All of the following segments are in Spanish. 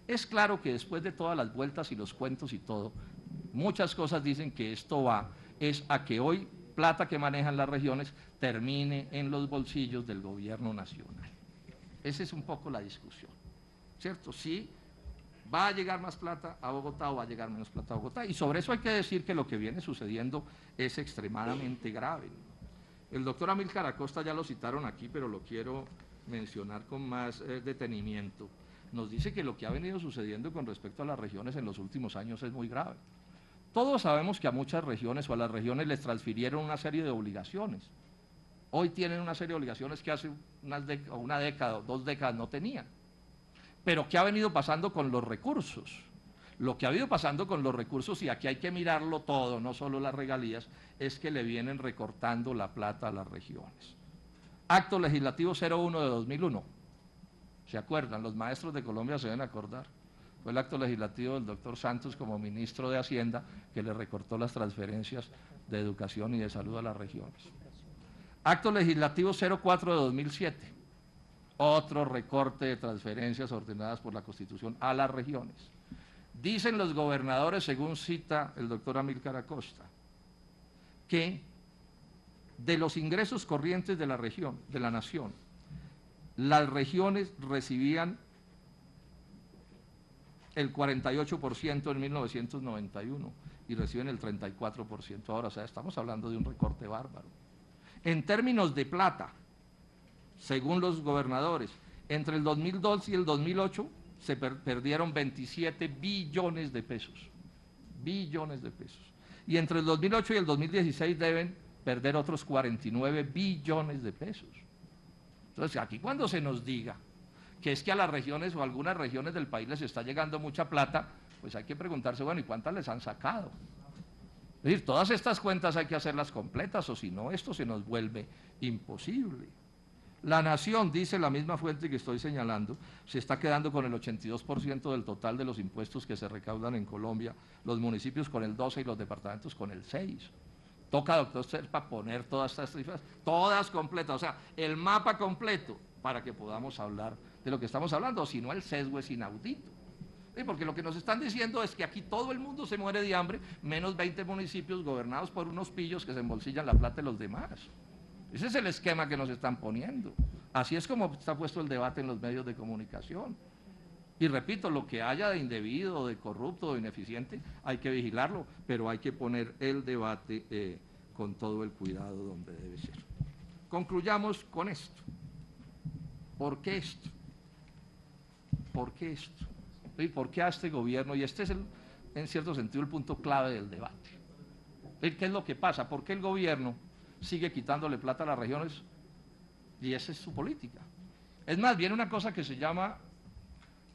Es claro que después de todas las vueltas y los cuentos y todo, muchas cosas dicen que esto va es a que hoy plata que manejan las regiones termine en los bolsillos del gobierno nacional. Esa es un poco la discusión, ¿cierto? Sí, ¿va a llegar más plata a Bogotá o va a llegar menos plata a Bogotá? Y sobre eso hay que decir que lo que viene sucediendo es extremadamente grave. El doctor Amílcar Acosta ya lo citaron aquí, pero lo quiero mencionar con más detenimiento. Nos dice que lo que ha venido sucediendo con respecto a las regiones en los últimos años es muy grave. Todos sabemos que a muchas regiones o a las regiones les transfirieron una serie de obligaciones. Hoy tienen una serie de obligaciones que hace una década o 2 décadas no tenían. Pero ¿qué ha venido pasando con los recursos? Lo que ha ido pasando con los recursos, y aquí hay que mirarlo todo, no solo las regalías, es que le vienen recortando la plata a las regiones. Acto Legislativo 01 de 2001. ¿Se acuerdan? Los maestros de Colombia se deben acordar. Fue el acto legislativo del doctor Santos como ministro de Hacienda que le recortó las transferencias de educación y de salud a las regiones. Acto Legislativo 04 de 2007. Otro recorte de transferencias ordenadas por la Constitución a las regiones. Dicen los gobernadores, según cita el doctor Amílcar Acosta, que de los ingresos corrientes de la región, de la nación, las regiones recibían el 48% en 1991 y reciben el 34% ahora, o sea, estamos hablando de un recorte bárbaro. En términos de plata, según los gobernadores, entre el 2002 y el 2008 se perdieron 27 billones de pesos, y entre el 2008 y el 2016 deben perder otros 49 billones de pesos. Entonces, aquí cuando se nos diga que es que a las regiones o a algunas regiones del país les está llegando mucha plata, pues hay que preguntarse, bueno, ¿y cuántas les han sacado? Es decir, todas estas cuentas hay que hacerlas completas, o si no, esto se nos vuelve imposible. La nación, dice la misma fuente que estoy señalando, se está quedando con el 82% del total de los impuestos que se recaudan en Colombia, los municipios con el 12% y los departamentos con el 6%. Toca, doctor Serpa, poner todas estas cifras, todas completas, o sea, el mapa completo, para que podamos hablar de lo que estamos hablando, si no el sesgo es inaudito. Porque lo que nos están diciendo es que aquí todo el mundo se muere de hambre, menos 20 municipios gobernados por unos pillos que se embolsillan la plata de los demás. Ese es el esquema que nos están poniendo. Así es como está puesto el debate en los medios de comunicación. Y repito, lo que haya de indebido, de corrupto, de ineficiente, hay que vigilarlo, pero hay que poner el debate con todo el cuidado donde debe ser. Concluyamos con esto. ¿Por qué esto? ¿Por qué esto? ¿Y por qué a este gobierno? Y este es, en cierto sentido, el punto clave del debate. ¿Qué es lo que pasa? ¿Por qué el gobierno sigue quitándole plata a las regiones? Y esa es su política. Es más, viene una cosa que se llama,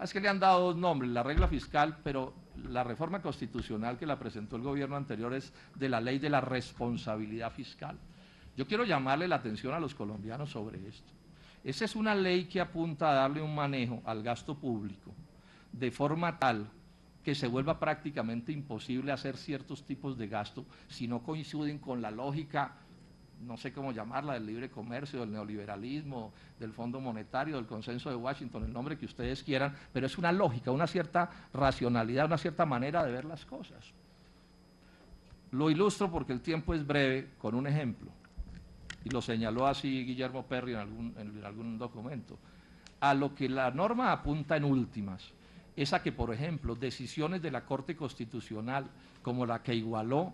es que le han dado 2 nombres, la regla fiscal, pero la reforma constitucional que la presentó el gobierno anterior es de la ley de la responsabilidad fiscal. Yo quiero llamarle la atención a los colombianos sobre esto. Esa es una ley que apunta a darle un manejo al gasto público de forma tal que se vuelva prácticamente imposible hacer ciertos tipos de gasto si no coinciden con la lógica, no sé cómo llamarla, del libre comercio, del neoliberalismo, del Fondo Monetario, del Consenso de Washington, el nombre que ustedes quieran, pero es una lógica, una cierta racionalidad, una cierta manera de ver las cosas. Lo ilustro porque el tiempo es breve con un ejemplo, y lo señaló así Guillermo Perry en algún documento. A lo que la norma apunta en últimas es a que, por ejemplo, decisiones de la Corte Constitucional, como la que igualó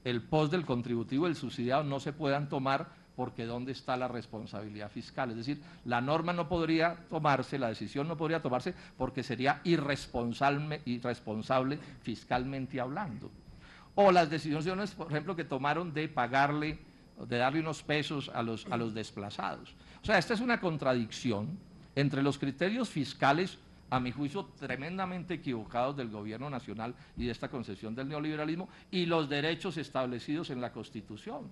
el post del contributivo y el subsidiado, no se puedan tomar porque ¿dónde está la responsabilidad fiscal? Es decir, la norma no podría tomarse, la decisión no podría tomarse porque sería irresponsable fiscalmente hablando. O las decisiones, por ejemplo, que tomaron de pagarle, de darle unos pesos a los desplazados. O sea, esta es una contradicción entre los criterios fiscales, a mi juicio, tremendamente equivocados del gobierno nacional y de esta concepción del neoliberalismo, y los derechos establecidos en la Constitución.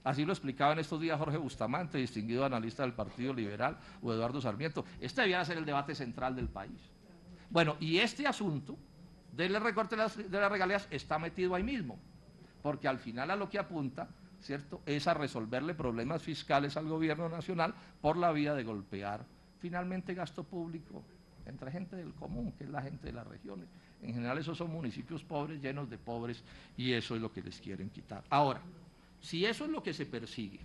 Así lo explicaba en estos días Jorge Bustamante, distinguido analista del Partido Liberal, o Eduardo Sarmiento. Este debiera ser el debate central del país. Bueno, y este asunto del recorte de las regalías está metido ahí mismo, porque al final a lo que apunta, ¿cierto?, es a resolverle problemas fiscales al gobierno nacional por la vía de golpear finalmente gasto público entre gente del común, que es la gente de las regiones. En general esos son municipios pobres, llenos de pobres, y eso es lo que les quieren quitar. Ahora, si eso es lo que se persigue,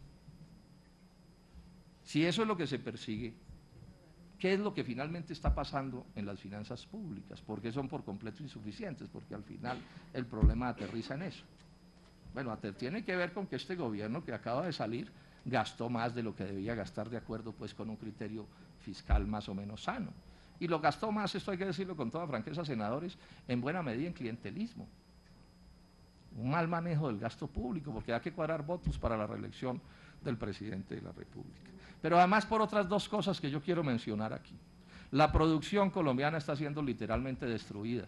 ¿qué es lo que finalmente está pasando en las finanzas públicas? ¿Por qué son por completo insuficientes? Porque al final el problema aterriza en eso. Bueno, tiene que ver con que este gobierno que acaba de salir gastó más de lo que debía gastar de acuerdo pues con un criterio fiscal más o menos sano. Y lo gastó más, esto hay que decirlo con toda franqueza, senadores, en buena medida en clientelismo. Un mal manejo del gasto público, porque hay que cuadrar votos para la reelección del presidente de la República. Pero además por otras dos cosas que yo quiero mencionar aquí. La producción colombiana está siendo literalmente destruida.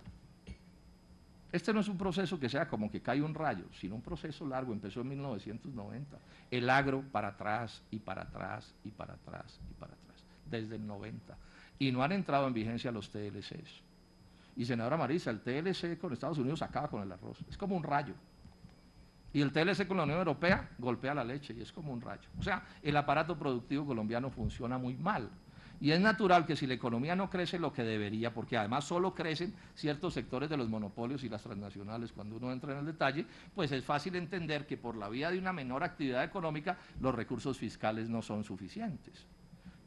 Este no es un proceso que sea como que cae un rayo, sino un proceso largo, empezó en 1990. El agro para atrás y para atrás y para atrás y para atrás, desde el 90. Y no han entrado en vigencia los TLCs. Y senadora Marisa, el TLC con Estados Unidos acaba con el arroz, es como un rayo. Y el TLC con la Unión Europea golpea la leche y es como un rayo. O sea, el aparato productivo colombiano funciona muy mal. Y es natural que si la economía no crece lo que debería, porque además solo crecen ciertos sectores de los monopolios y las transnacionales, cuando uno entra en el detalle, pues es fácil entender que por la vía de una menor actividad económica los recursos fiscales no son suficientes.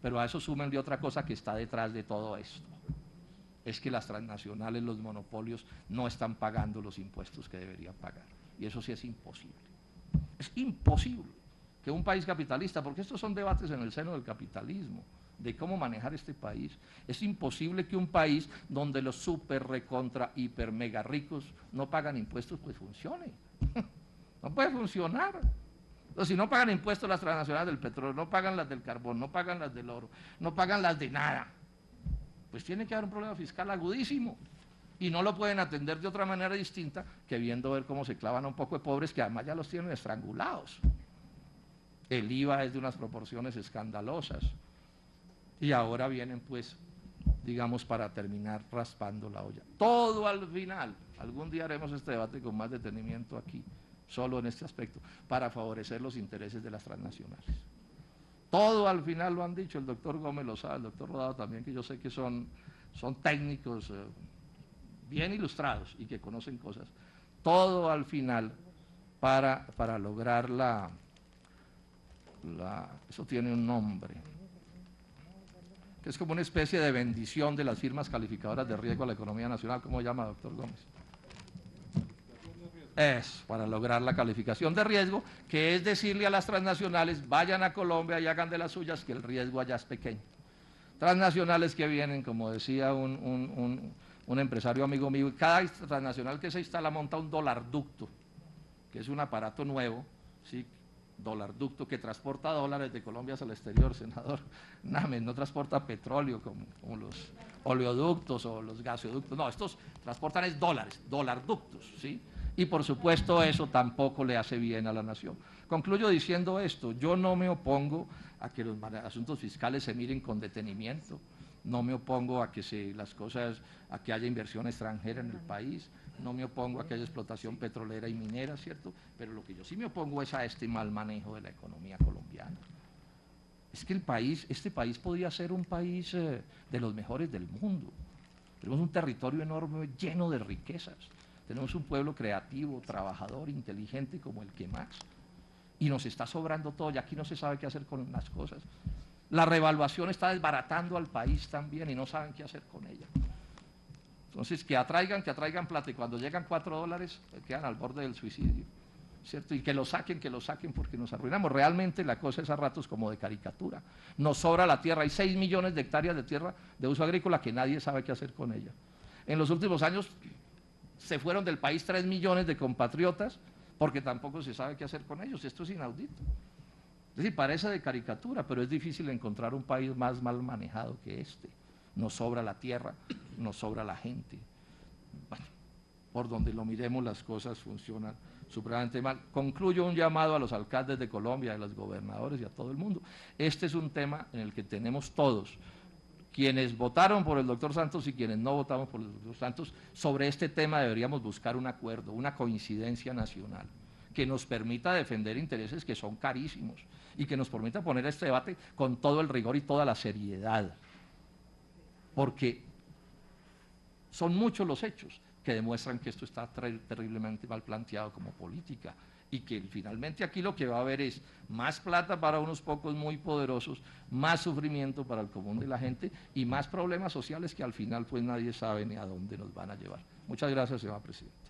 Pero a eso súmenle otra cosa que está detrás de todo esto. Es que las transnacionales, los monopolios, no están pagando los impuestos que deberían pagar. Y eso sí es imposible. Es imposible que un país capitalista, porque estos son debates en el seno del capitalismo, de cómo manejar este país. Es imposible que un país donde los super, recontra, hiper, mega ricos no pagan impuestos, pues funcione. No puede funcionar. Entonces, si no pagan impuestos las transnacionales del petróleo, no pagan las del carbón, no pagan las del oro, no pagan las de nada, pues tiene que haber un problema fiscal agudísimo. Y no lo pueden atender de otra manera distinta que viendo ver cómo se clavan a un poco de pobres que además ya los tienen estrangulados. El IVA es de unas proporciones escandalosas. Y ahora vienen pues, digamos, para terminar raspando la olla. Todo al final, algún día haremos este debate con más detenimiento aquí, solo en este aspecto, para favorecer los intereses de las transnacionales. Todo al final lo han dicho, el doctor Gómez lo sabe, el doctor Rodado también, que yo sé que son técnicos bien ilustrados y que conocen cosas. Todo al final para lograr eso tiene un nombre, que es como una especie de bendición de las firmas calificadoras de riesgo a la economía nacional. ¿Cómo se llama, doctor Gómez? Es para lograr la calificación de riesgo, que es decirle a las transnacionales, vayan a Colombia y hagan de las suyas, que el riesgo allá es pequeño. Transnacionales que vienen, como decía un empresario amigo mío, y cada transnacional que se instala monta un dolarducto, que es un aparato nuevo, ¿sí? Dolarducto que transporta dólares de Colombia hacia el exterior, senador Names, no transporta petróleo como los oleoductos o los gasoductos, no, estos transportan es dólares, dolarductos, ¿sí? Y por supuesto eso tampoco le hace bien a la nación. Concluyo diciendo esto, yo no me opongo a que los asuntos fiscales se miren con detenimiento, no me opongo a que a que haya inversión extranjera en el país, no me opongo a que haya explotación petrolera y minera, ¿cierto? Pero lo que yo sí me opongo es a este mal manejo de la economía colombiana. Es que este país podría ser un país de los mejores del mundo. Tenemos un territorio enorme lleno de riquezas. Tenemos un pueblo creativo, trabajador, inteligente como el que más. Y nos está sobrando todo y aquí no se sabe qué hacer con las cosas. La revaluación está desbaratando al país también y no saben qué hacer con ella. Entonces, que atraigan plata y cuando llegan $4 quedan al borde del suicidio, ¿cierto? Y que lo saquen porque nos arruinamos. Realmente la cosa es a ratos como de caricatura. Nos sobra la tierra, hay 6 millones de hectáreas de tierra de uso agrícola que nadie sabe qué hacer con ella. En los últimos años se fueron del país 3 millones de compatriotas porque tampoco se sabe qué hacer con ellos. Esto es inaudito. Es decir, parece de caricatura, pero es difícil encontrar un país más mal manejado que este. Nos sobra la tierra, nos sobra la gente. Bueno, por donde lo miremos las cosas funcionan supremamente mal. Concluyo un llamado a los alcaldes de Colombia, a los gobernadores y a todo el mundo. Este es un tema en el que tenemos todos, quienes votaron por el doctor Santos y quienes no votamos por el doctor Santos, sobre este tema deberíamos buscar un acuerdo, una coincidencia nacional, que nos permita defender intereses que son carísimos y que nos permita poner este debate con todo el rigor y toda la seriedad. Porque Son muchos los hechos que demuestran que esto está terriblemente mal planteado como política y que finalmente aquí lo que va a haber es más plata para unos pocos muy poderosos, más sufrimiento para el común de la gente y más problemas sociales que al final pues nadie sabe ni a dónde nos van a llevar. Muchas gracias, señora Presidenta.